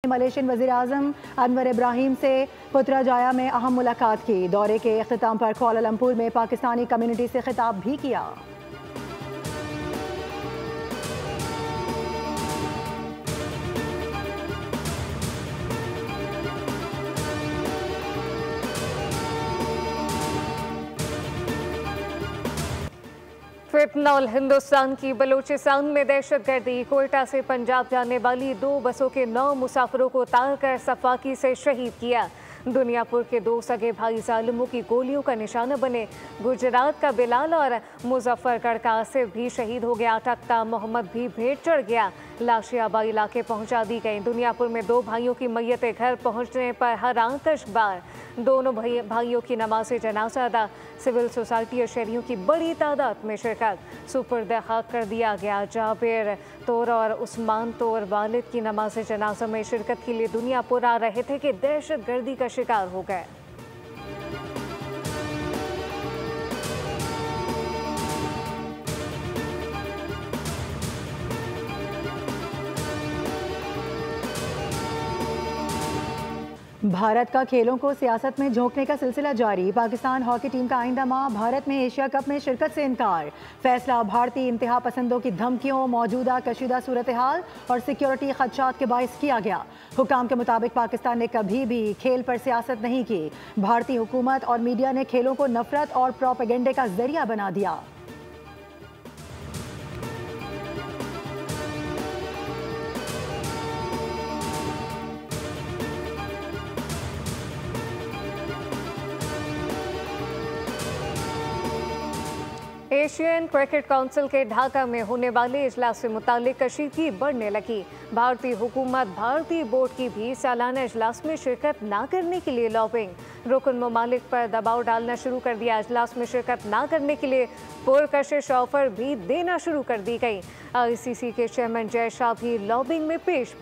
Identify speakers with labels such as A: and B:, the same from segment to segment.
A: Malaysian वज़ीर-ए-आज़म अनवर इब्राहीम से पुत्रजाया में अहम मुलाकात की। दौरे के इख्तिताम पर कुआलालंपुर में पाकिस्तानी कम्युनिटी से खिताब भी किया।
B: फितनौल हिंदुस्तान की बलूचिस्तान में दहशतगर्दी। कोयटा से पंजाब जाने वाली 2 बसों के 9 मुसाफिरों को तार कर सफाकी से शहीद किया। दुनियापुर के 2 सगे भाई जालिमों की गोलियों का निशाना बने। गुजरात का बिलाल और मुजफ्फरगढ़ का आसिफ भी शहीद हो गया। टक्का मोहम्मद भी भेंट चढ़ गया। लाशें आबाई इलाके पहुंचा दी गई। दुनियापुर में 2 भाइयों की मैयतें घर पहुंचने पर हर आतश बार। दोनों भाइयों की नमाज़े जनाजा अदा। सिविल सोसाइटी और शहरियों की बड़ी तादाद में शिरकत। सुपुर्द खाक कर दिया गया। जाबिर तोर और उस्मान तोर वालिद की नमाज़े जनाजा में शिरकत के लिए दुनियापुर आ रहे थे कि दहशत गर्दी का शिकार हो गए।
A: भारत का खेलों को सियासत में झोंकने का सिलसिला जारी। पाकिस्तान हॉकी टीम का आइंदा माह भारत में एशिया कप में शिरकत से इनकार। फैसला भारतीय इंतहा पसंदों की धमकियों, मौजूदा कशीदा सूरत हाल और सिक्योरिटी खदशात के बायस किया गया। हुकाम के मुताबिक पाकिस्तान ने कभी भी खेल पर सियासत नहीं की। भारतीय हुकूमत और मीडिया ने खेलों को नफरत और प्रोपेगेंडे का जरिया बना दिया।
B: एशियन क्रिकेट काउंसिल के ढाका में होने वाले इजलास से मुतालिक कशीदगी बढ़ने लगी। भारतीय हुकूमत भारतीय बोर्ड की भी सालाना इजलास में शिरकत ना करने के लिए लॉबिंग। रुकन ममालिक पर दबाव डालना शुरू कर दिया। इजलास में शिरकत ना करने के लिए पुरकशिश ऑफर भी देना शुरू कर दी गई। ICC के चेयरमैन जय शाह भी लॉबिंग में पेश।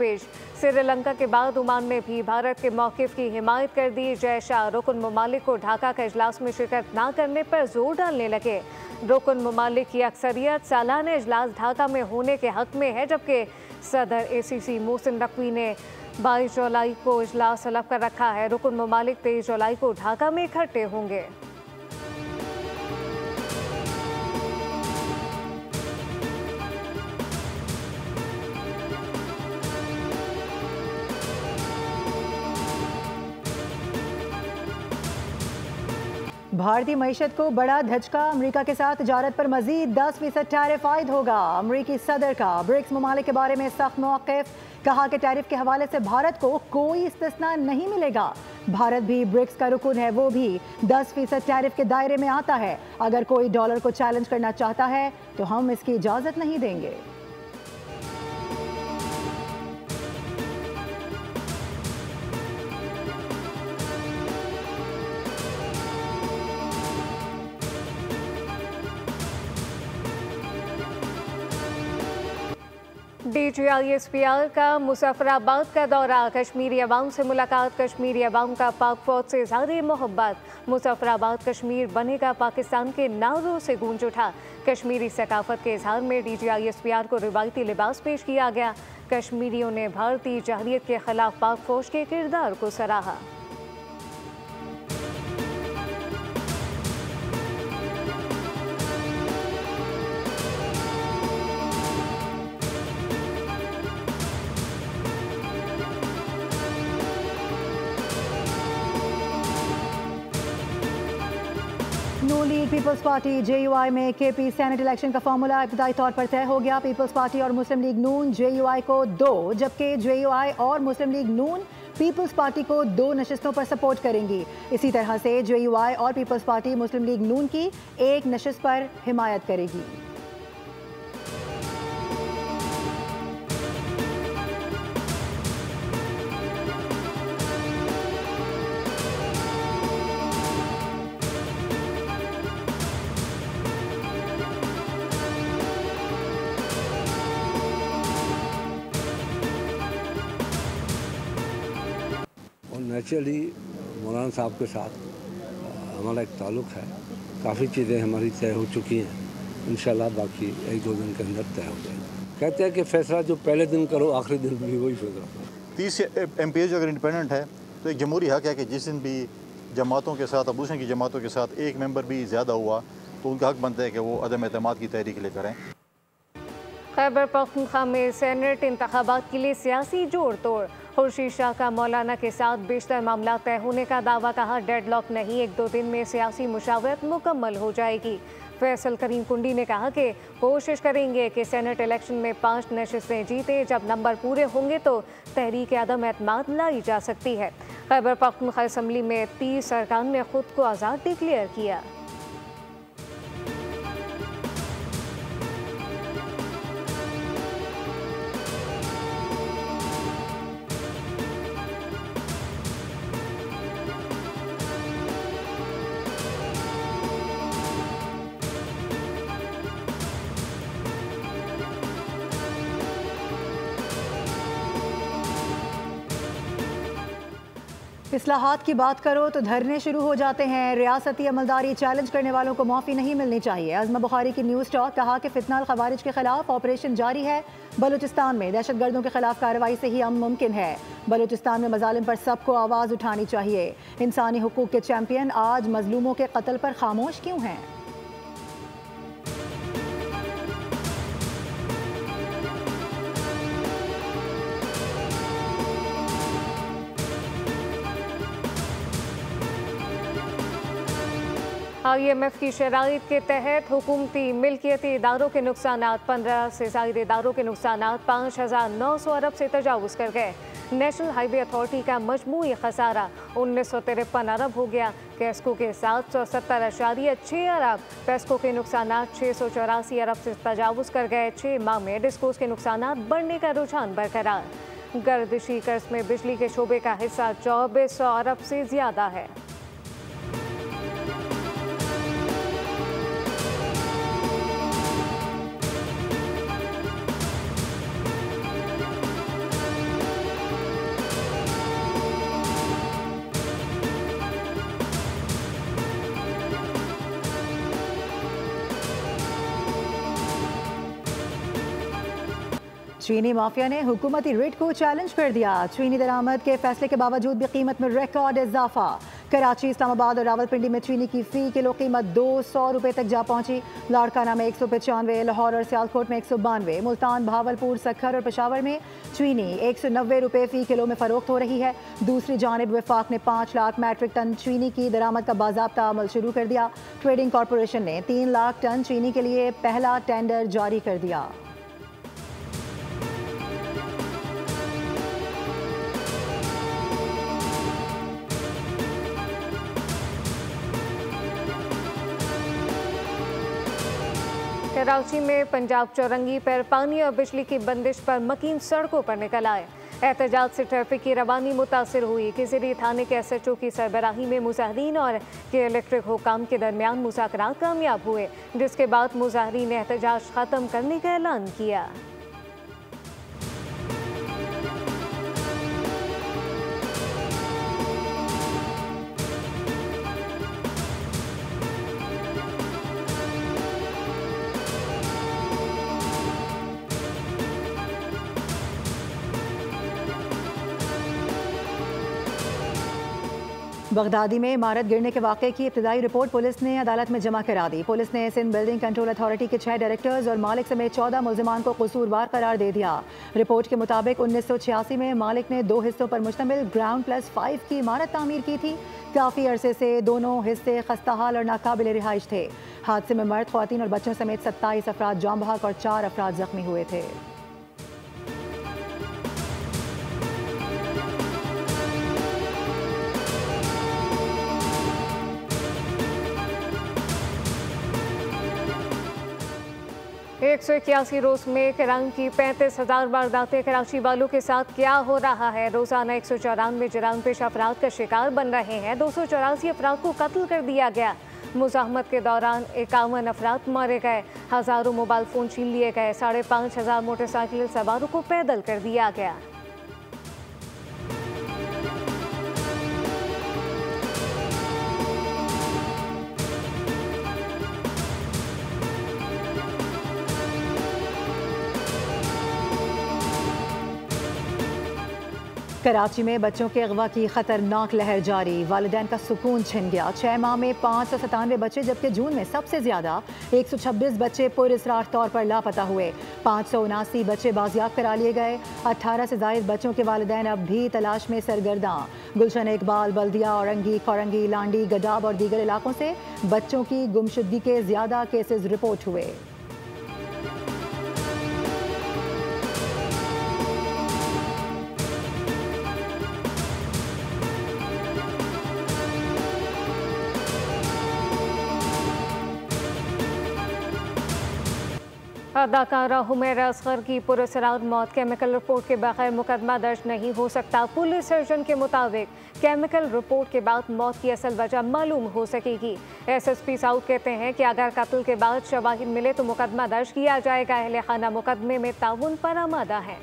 B: श्रीलंका के बाद ओमान ने भी भारत के मौक़िफ़ की हिमायत कर दी। जय शाह रुकन ममालिक को ढाका का इजलास में शिरकत ना करने पर जोर डालने लगे। रुकन ममालिक की अक्सरियत सालाना इजलास ढाका में होने के हक में है, जबकि सदर ACC मोहसिन नकवी ने 22 जुलाई को इजलास तलब कर रखा है। रुकन ममालिक 23 जुलाई को ढाका में इकट्ठे होंगे।
A: भारतीय मईशत को बड़ा धचका। अमेरिका के साथ तजारत पर मजीद 10% टैरिफ आयद होगा। अमेरिकी सदर का ब्रिक्स ममालिक के बारे में सख्त मौक़िफ़। कहा कि टैरिफ के हवाले से भारत को कोई इस्तिस्ना नहीं मिलेगा। भारत भी ब्रिक्स का रुकन है, वो भी 10% टैरिफ के दायरे में आता है। अगर कोई डॉलर को चैलेंज करना चाहता है तो हम इसकी इजाज़त नहीं देंगे।
B: DGISPR का मुजफ्फराबाद का दौरा। कश्मीरी अवाम से मुलाकात। कश्मीरी अवाम का पाक फौज से ज़्यादा मोहब्बत। मुजफ्फराबाद कश्मीर बनेगा पाकिस्तान के नारों से गूंज उठा। कश्मीरी सकाफत के इजहार में DGISPR को रिवायती लिबास पेश किया गया। कश्मीरियों ने भारतीय जहरियत के खिलाफ पाक फौज के किरदार को सराहा।
A: नून लीग पीपल्स पार्टी JUI में KP सेनेट इलेक्शन का फार्मूला इब्तदाई तौर पर तय हो गया। पीपल्स पार्टी और मुस्लिम लीग नून JUI को 2, जबकि JUI और मुस्लिम लीग नून पीपल्स पार्टी को 2 नशिस्तों पर सपोर्ट करेंगी। इसी तरह से JUI और पीपल्स पार्टी मुस्लिम लीग नून की 1 नशिस्त पर हिमायत करेगी।
C: नेचुरली मौलाना साहब के साथ हमारा एक ताल्लुक़ है। काफ़ी चीज़ें हमारी तय हो चुकी हैं। इंशाल्लाह बाकी 1-2 दिन के अंदर तय हो जाएगी। कहते हैं कि फ़ैसला जो पहले दिन करो आखिरी दिन भी वही फैसला करो।
D: 30 MPs अगर इंडिपेंडेंट है तो एक जमहूरी हक है कि जिस दिन भी जमातों के साथ, अपोजिशन की जमातों के साथ एक मेंबर भी ज़्यादा हुआ तो उनका हक बनता है कि वो अदम एतमाद की तहरीक लेकर आएँ।
B: खैबर पख्तूनख्वा में सेनेट इंतखाबात के लिए सियासी जोड़ तोड़। खुर्शीद शाह का मौलाना के साथ बेशतर मामला तय होने का दावा, कहा डेडलॉक नहीं, 1-2 दिन में सियासी मुशावरत मुकम्मल हो जाएगी। फैसल करीम कुंडी ने कहा कि कोशिश करेंगे कि सेनेट इलेक्शन में 5 नशिस्तें जीते, जब नंबर पूरे होंगे तो तहरीक अदम एतमाद लाई जा सकती है। खैबर पख्तूनख्वा असम्बली में 30 अरकान ने खुद को आज़ाद डिक्लेयर किया।
A: इस्लाहात की बात करो तो धरने शुरू हो जाते हैं। रियासती अमलदारी चैलेंज करने वालों को माफ़ी नहीं मिलनी चाहिए। अज़मा बुखारी की न्यूज़ टॉक, कहा कि फितना खवारिज के खिलाफ ऑपरेशन जारी है। बलूचिस्तान में दहशतगर्दों के खिलाफ कार्रवाई से ही अमन मुमकिन है। बलूचिस्तान में मजालिम पर सबको आवाज़ उठानी चाहिए। इंसानी हुकूक के चैंपियन आज मजलूमों के कत्ल पर खामोश क्यों हैं?
B: IMF की शराइत के तहत हुकूमती मिल्कियती इदारों के नुकसानात, 15 से ज़ायद इदारों के नुकसानात 5,900 अरब से तजावुज़ कर गए। नेशनल हाईवे अथॉरिटी का मजमूई खसारा 1953 अरब हो गया। कैस्को के 770.6 अरब, पेस्को के नुकसानात 684 अरब से तजावुज़ कर गए। 6 माह में डिस्कोस के नुकसानात बढ़ने का रुझान बरकरार। गर्दिशी कर्ज में बिजली के शोबे का हिस्सा 2400 अरब से ज़्यादा है।
A: चीनी माफिया ने हुकूमती रेट को चैलेंज कर दिया। चीनी दरामद के फैसले के बावजूद भी कीमत में रिकॉर्ड इजाफा। कराची, इस्लामाबाद और रावलपिंडी में चीनी की फी किलो कीमत 200 रुपये तक जा पहुंची। लाड़काना में 195, लाहौर और सियालकोट में 192, मुल्तान, भावलपुर, सखर और पेशावर में चीनी 190 रुपये फी किलो में फरोख्त हो रही है। दूसरी जानिब वफाक ने 5 लाख मैट्रिक टन चीनी की दरामद का बाज़ाब्ता अमल शुरू कर दिया। ट्रेडिंग कॉरपोरेशन ने 3 लाख टन चीनी के लिए पहला टेंडर जारी कर दिया।
B: कराची में पंजाब चौरंगी पर पानी और बिजली की बंदिश पर मकीन सड़कों पर निकल आए। एहतजाज से ट्रैफिक की रवानी मुतासिर हुई। किसी थाने के SHO की सरबराही में मुजाहरीन और के इलेक्ट्रिक हुकाम के दरमियान मुज़ाकरात कामयाब हुए, जिसके बाद मुजाहरीन ने एहतजाज ख़त्म करने का ऐलान किया।
A: बगदादी में इमारत गिरने के वाक़े की इब्तदाई रिपोर्ट पुलिस ने अदालत में जमा करा दी। पुलिस ने सिंध बिल्डिंग कंट्रोल अथॉरिटी के 6 डायरेक्टर्स और मालिक समेत 14 मुल्ज़िमान को कसूरवार करार दे दिया। रिपोर्ट के मुताबिक 1986 में मालिक ने 2 हिस्सों पर मुश्तमिल ग्राउंड+5 की इमारत तामीर की थी। काफ़ी अरसे से दोनों हिस्से खस्ताहाल और नाकाबिल रिहाइश थे। हादसे में मर्द, ख्वातीन और बच्चों समेत 27 अफराद जाम बहक और 4 अफराद जख्मी हुए थे।
B: एक 181 रोज में कराची की 35,000 वारदातें। कराची वालों के साथ क्या हो रहा है? रोजाना 194 जराइम पेश अफराद का शिकार बन रहे हैं। 284 अफराद को कत्ल कर दिया गया। मुज़ाहमत के दौरान 51 अफराद मारे गए। हज़ारों मोबाइल फ़ोन छीन लिए गए। 5,500 मोटरसाइकिल सवारों को पैदल कर दिया गया।
A: कराची में बच्चों के अगवा की खतरनाक लहर जारी, वालिदैन का सुकून छिन गया। 6 माह में 597 बच्चे, जबकि जून में सबसे ज्यादा 126 बच्चे पुरअसरार तौर पर लापता हुए। 579 बच्चे बाजियाब करा लिए गए। 18 से जायद बच्चों के वालिदैन अब भी तलाश में सरगर्दां। गुलशन इकबाल, बल्दिया, औरंगी, कोरंगी, लांडी, गडाब और दीगर इलाकों से बच्चों की गुमशुदगी के ज्यादा केसेस रिपोर्ट हुए।
B: अदाकारा हुमैरा असगर की पुरअसरार मौत, केमिकल रिपोर्ट के बगैर मुकदमा दर्ज नहीं हो सकता। पुलिस सर्जन के मुताबिक केमिकल रिपोर्ट के बाद मौत की असल वजह मालूम हो सकेगी। SSP साउथ कहते हैं कि अगर कत्ल के बाद शवाहिद मिले तो मुकदमा दर्ज किया जाएगा। अहले खाना मुकदमे में ताउन पर आमादा है।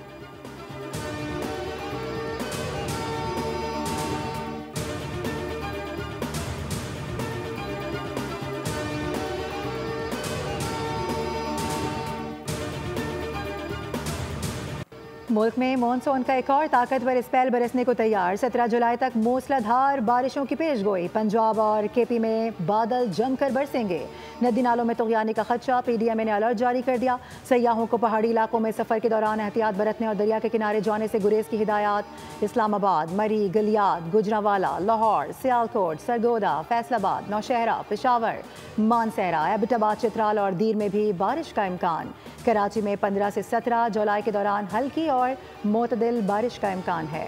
A: मुल्क में मानसून का एक और ताकतवर स्पेल बरसने को तैयार। 17 जुलाई तक मूसलाधार बारिशों की पेशगोई। पंजाब और KP में बादल जमकर बरसेंगे। नदी नालों में तुगयानी का खदशा, PDMA ने अलर्ट जारी कर दिया। सयाहों को पहाड़ी इलाकों में सफर के दौरान एहतियात बरतने और दरिया के किनारे जाने से गुरेज की हिदायत। इस्लामाबाद, मरी, गलियात, गुजरांवाला, लाहौर, सियालकोट, सरगोदा, फैसलाबाद, नौशहरा, पेशावर, मानसहरा, एबटाबाद, चित्राल और दीर में भी बारिश का इम्कान। कराची में 15 से 17 जुलाई के दौरान हल्की और मोतदिल बारिश का इम्कान है।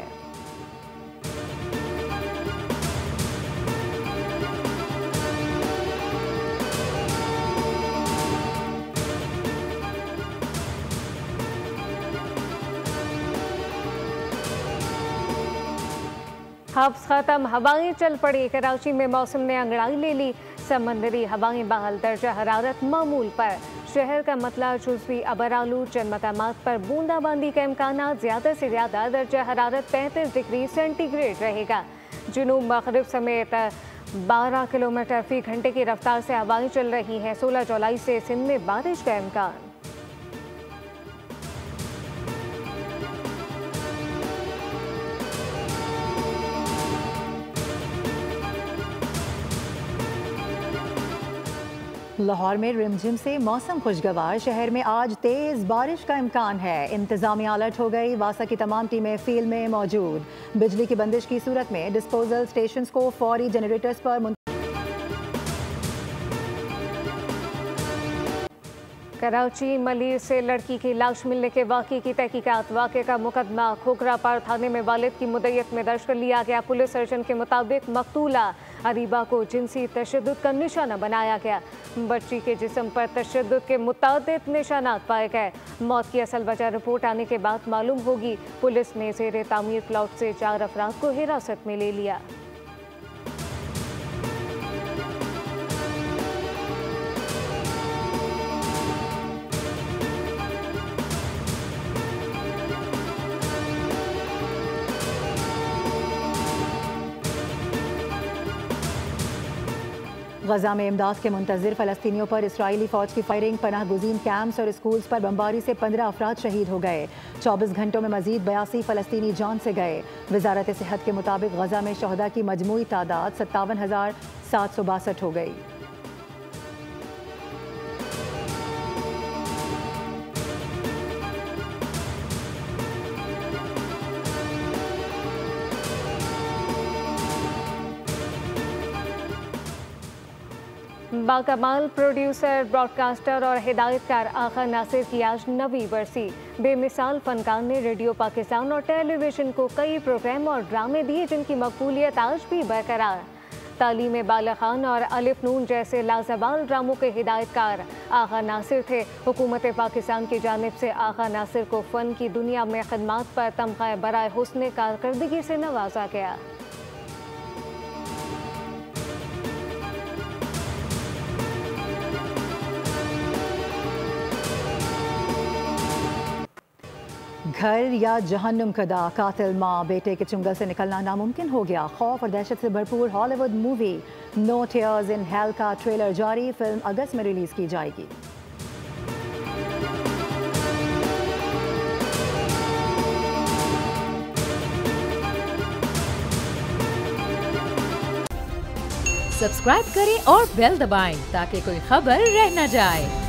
B: हब्स खत्म, हवाएं चल पड़ी। कराची में मौसम ने अंगड़ाई ले ली। समंदरी हवाएं बहाल, दर्जा हरारत मामूल पर। शहर का मतला जुज़वी अबरालू, चंद मकामात पर बूंदाबांदी का इम्कान। ज़्यादा से ज़्यादा दर्जा हरारत 35 डिग्री सेंटीग्रेड रहेगा। जुनूब मगरिब समेत 12 किलोमीटर फी घंटे की रफ्तार से हवाएं चल रही हैं। 16 जुलाई से सिंध में बारिश का इम्कान।
A: लाहौर में रिमझिम से मौसम खुशगवार। शहर में आज तेज बारिश का इम्कान है। इंतजामिया अलर्ट हो गई। वासा की तमाम टीमें फील्ड में मौजूद। बिजली की बंदिश की सूरत में डिस्पोजल स्टेशंस को फौरी जनरेटर्स पर
B: कराची मलिर से लड़की की लाश मिलने के वाक़े की तहकीकात। वाक़े का मुकदमा खोखरा पार थाने में वालिद की मुद्दत में दर्ज कर लिया गया। पुलिस सर्जन के मुताबिक मकतूला अरीबा को जिनसी तशद्दुद का निशाना बनाया गया। बच्ची के जिस्म पर तशद्दुद के मुतादिद निशानात पाए गए। मौत की असल वजह रिपोर्ट आने के बाद मालूम होगी। पुलिस ने ज़ेरे तामीर प्लॉट से 4 अफराद को हिरासत में ले लिया।
A: गजा में इमदाद के मुंतज़िर फ़लस्तीनियों पर इसराइली फ़ौज की फायरिंग। पनाह गुज़ीन कैंप्स और स्कूल्स पर बमबारी से 15 अफराद शहीद हो गए। 24 घंटों में मजीद 82 फ़लस्तीनी जान से गए। वज़ारत सेहत के मुताबिक गजा में शहदा की मजमूई तादाद 57,762 हो गई।
B: बाकमाल प्रोड्यूसर, ब्रॉडकास्टर और हिदायतकार आगा नासिर की आज 9वीं बरसी। बेमिसाल फनकार ने रेडियो पाकिस्तान और टेलीविज़न को कई प्रोग्राम और ड्रामे दिए जिनकी मकबूलियत आज भी बरकरार। तालीम बालखान और अलिफ नून जैसे लाजवाल ड्रामों के हिदायतकार आगा नासिर थे। हुकूमत पाकिस्तान की जानिब से आगा नासिर को फ़न की दुनिया में खदमात पर तमग़ा बराए हुस्न कारकर्दगी से नवाजा गया।
A: घर या जहन्नुम कदा, कातिल माँ बेटे के चुंगल से निकलना नामुमकिन हो गया। खौफ और दहशत से भरपूर Hollywood movie no tears in hell का ट्रेलर जारी। फिल्म अगस्त में रिलीज की जाएगी।
E: सब्सक्राइब करें और बेल दबाएं ताकि कोई खबर रह न जाए।